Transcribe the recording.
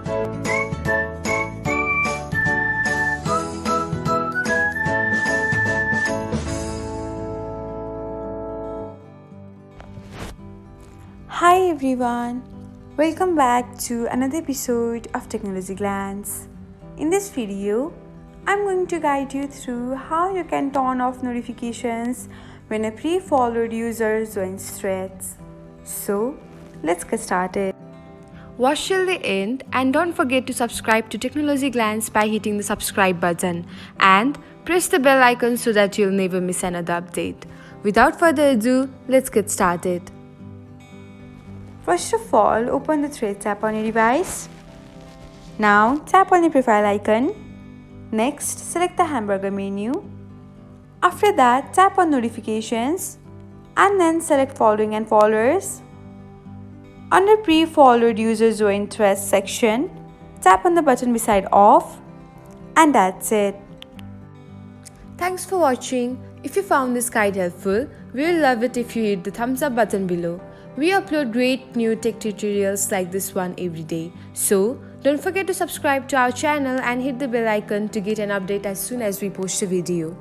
Hi everyone, welcome back to another episode of Technologyglance. In this video, I'm going to guide you through how you can turn off notifications when a pre-followed user joins threads. So, let's get started. Watch till the end and don't forget to subscribe to Technologyglance by hitting the subscribe button and press the bell icon so that you'll never miss another update. Without further ado, let's get started. First of all, open the Threads app on your device. Now, tap on the profile icon. Next, select the hamburger menu. After that, tap on notifications and then select following and followers. Under pre-followed user join threads section, tap on the button beside off, and that's it. Thanks for watching. If you found this guide helpful, we will love it if you hit the thumbs up button below. We upload great new tech tutorials like this one every day. So, don't forget to subscribe to our channel and hit the bell icon to get an update as soon as we post a video.